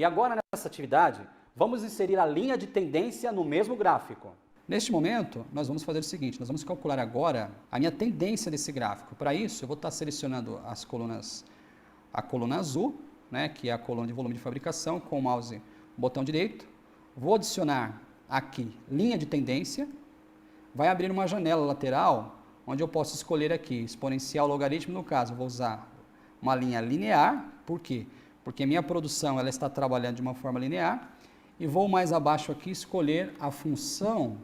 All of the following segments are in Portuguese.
E agora nessa atividade, vamos inserir a linha de tendência no mesmo gráfico. Neste momento, nós vamos fazer o seguinte, nós vamos calcular agora a minha tendência desse gráfico. Para isso, eu vou estar selecionando as colunas, a coluna azul, né, que é a coluna de volume de fabricação, com o mouse botão direito. Vou adicionar aqui linha de tendência, vai abrir uma janela lateral, onde eu posso escolher aqui exponencial, logaritmo, no caso, eu vou usar uma linha linear. Por quê? Porque a minha produção ela está trabalhando de uma forma linear, e vou mais abaixo aqui escolher a função,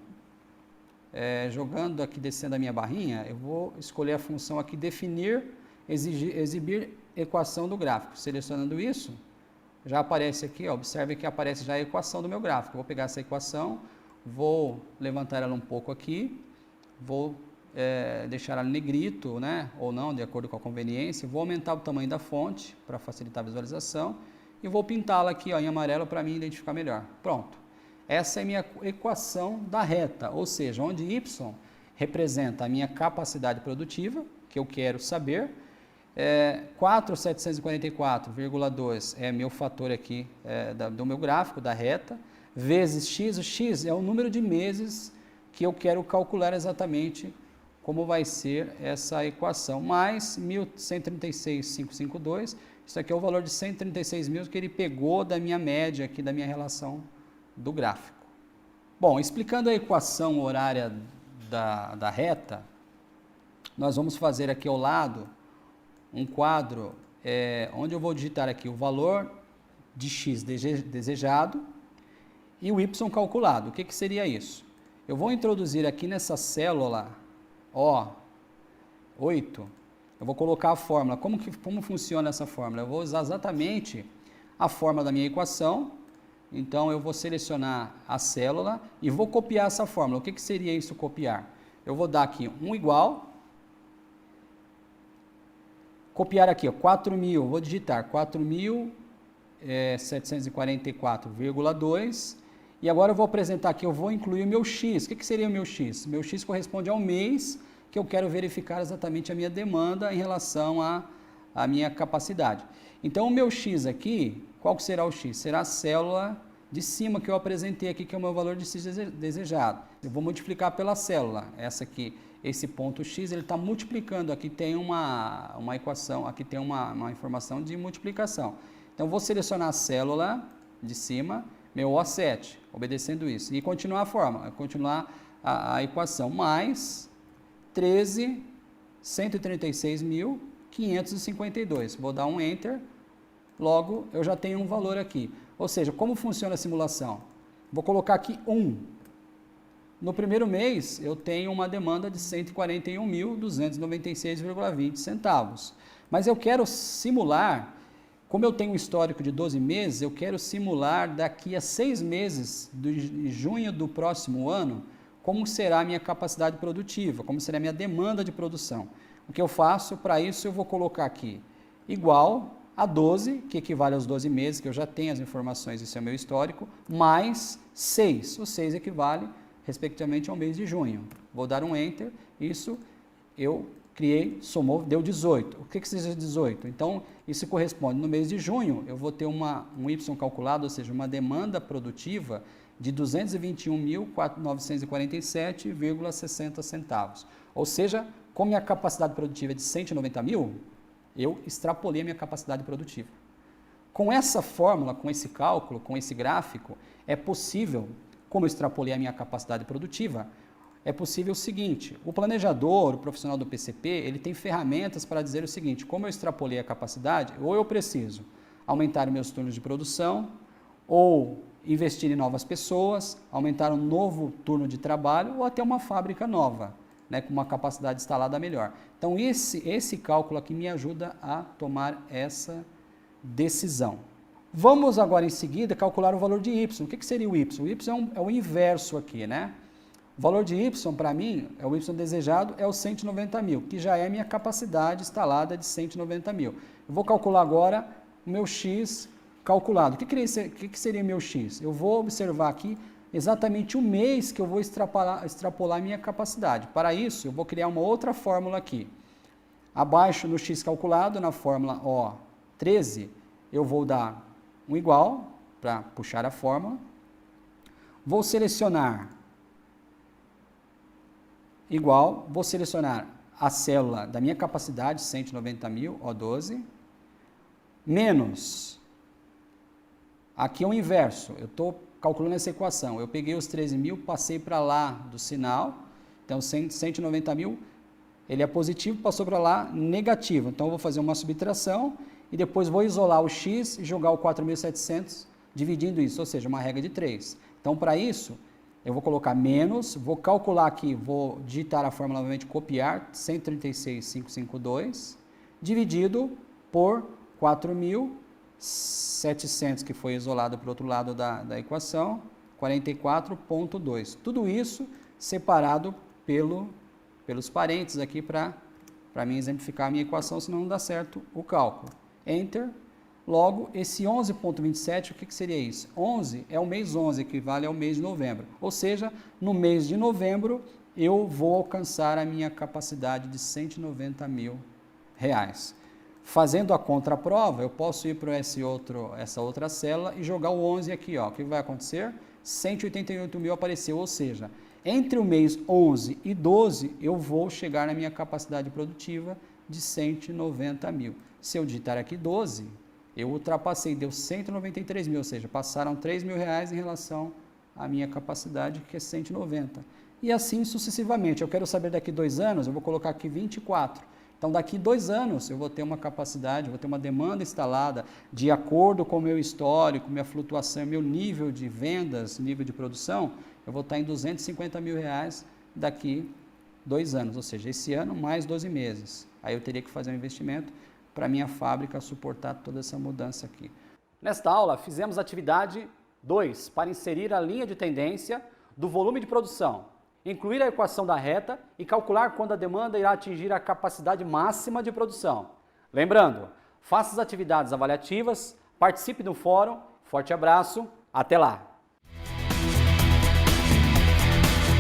jogando aqui, descendo a minha barrinha, eu vou escolher a função aqui, definir, exibir equação do gráfico. Selecionando isso, já aparece aqui, ó, observe que aparece já a equação do meu gráfico. Eu vou pegar essa equação, vou levantar ela um pouco aqui, vou deixar ela em negrito, né, ou não, de acordo com a conveniência. Vou aumentar o tamanho da fonte para facilitar a visualização e vou pintá-la aqui, ó, em amarelo para mim identificar melhor. Pronto. Essa é a minha equação da reta, ou seja, onde y representa a minha capacidade produtiva, que eu quero saber, 4.744,2 é meu fator aqui do meu gráfico, da reta, vezes x, o x é o número de meses que eu quero calcular exatamente como vai ser essa equação, mais 1.136.552, isso aqui é o valor de 136 mil que ele pegou da minha média aqui, da minha relação do gráfico. Bom, explicando a equação horária da reta, nós vamos fazer aqui ao lado um quadro onde eu vou digitar aqui o valor de x desejado e o y calculado. O que seria isso? Eu vou introduzir aqui nessa célula O8, eu vou colocar a fórmula. Como funciona essa fórmula? Eu vou usar exatamente a fórmula da minha equação. Então, eu vou selecionar a célula e vou copiar essa fórmula. O que seria isso, copiar? Eu vou dar aqui um igual, copiar aqui, 4.000, vou digitar 4.744,2, e agora eu vou apresentar aqui, eu vou incluir o meu x. O que seria o meu x? Meu x corresponde ao mês que eu quero verificar exatamente a minha demanda em relação à minha capacidade. Então, o meu x aqui, qual que será o x? Será a célula de cima que eu apresentei aqui, que é o meu valor de x desejado. Eu vou multiplicar pela célula. Essa aqui, esse ponto x, ele está multiplicando. Aqui tem uma equação, aqui tem uma informação de multiplicação. Então, eu vou selecionar a célula de cima, meu O7, obedecendo isso. E continuar a fórmula, continuar a equação, mais 13.136.552. Vou dar um Enter. Logo, eu já tenho um valor aqui. Ou seja, como funciona a simulação? Vou colocar aqui 1. No primeiro mês, eu tenho uma demanda de 141.296,20 centavos. Mas eu quero simular, como eu tenho um histórico de 12 meses, eu quero simular daqui a 6 meses, de junho do próximo ano, como será a minha capacidade produtiva, como será a minha demanda de produção. O que eu faço? Para isso, eu vou colocar aqui igual a 12, que equivale aos 12 meses, que eu já tenho as informações, esse é o meu histórico, mais 6. O 6 equivale, respectivamente, ao mês de junho. Vou dar um Enter, isso eu criei, somou, deu 18. O que seja 18? Então, isso corresponde, no mês de junho, eu vou ter um Y calculado, ou seja, uma demanda produtiva de 221.947,60 centavos. Ou seja, como minha capacidade produtiva é de 190 mil, eu extrapolei a minha capacidade produtiva. Com essa fórmula, com esse cálculo, com esse gráfico, é possível, como eu extrapolei a minha capacidade produtiva, é possível o seguinte: o planejador, o profissional do PCP, ele tem ferramentas para dizer o seguinte: como eu extrapolei a capacidade, ou eu preciso aumentar meus turnos de produção, ou investir em novas pessoas, aumentar um novo turno de trabalho, ou até uma fábrica nova, né, com uma capacidade instalada melhor. Então, esse cálculo aqui me ajuda a tomar essa decisão. Vamos agora, em seguida, calcular o valor de y. O que seria o y? O y é o inverso aqui, né? O valor de y, para mim, o y desejado, é o 190 mil, que já é a minha capacidade instalada de 190 mil. Eu vou calcular agora o meu x calculado. O que seria meu x? Eu vou observar aqui exatamente o mês que eu vou extrapolar a minha capacidade. Para isso, eu vou criar uma outra fórmula aqui. Abaixo no x calculado, na fórmula O13, eu vou dar um igual, para puxar a fórmula. Vou selecionar igual, vou selecionar a célula da minha capacidade, 190.000, O12, menos, aqui é o inverso, eu estou calculando essa equação, eu peguei os 13.000, passei para lá do sinal, então 190.000, ele é positivo, passou para lá negativo, então eu vou fazer uma subtração e depois vou isolar o x e jogar o 4.700 dividindo isso, ou seja, uma regra de 3. Então para isso, eu vou colocar menos, vou calcular aqui, vou digitar a fórmula novamente, copiar, 136.552, dividido por 4.700, que foi isolado para o outro lado da equação, 44,2. Tudo isso separado pelos parênteses aqui para mim exemplificar a minha equação, senão não dá certo o cálculo. Enter. Logo, esse 11,27, o que seria isso? 11 é o mês 11, equivale ao mês de novembro. Ou seja, no mês de novembro, eu vou alcançar a minha capacidade de R$190.000. Fazendo a contraprova, eu posso ir para essa outra célula e jogar o 11 aqui. Ó. O que vai acontecer? 188.000 apareceu, ou seja, entre o mês 11 e 12, eu vou chegar na minha capacidade produtiva de 190.000. Se eu digitar aqui 12, eu ultrapassei, deu 193.000, ou seja, passaram R$3.000 em relação à minha capacidade, que é 190. E assim sucessivamente. Eu quero saber daqui 2 anos, eu vou colocar aqui 24. Então, daqui 2 anos, eu vou ter uma capacidade, vou ter uma demanda instalada de acordo com o meu histórico, minha flutuação, meu nível de vendas, nível de produção, eu vou estar em R$250.000 daqui 2 anos, ou seja, esse ano mais 12 meses. Aí eu teria que fazer um investimento para a minha fábrica suportar toda essa mudança aqui. Nesta aula, fizemos a atividade 2, para inserir a linha de tendência do volume de produção, incluir a equação da reta e calcular quando a demanda irá atingir a capacidade máxima de produção. Lembrando, faça as atividades avaliativas, participe do fórum, forte abraço, até lá!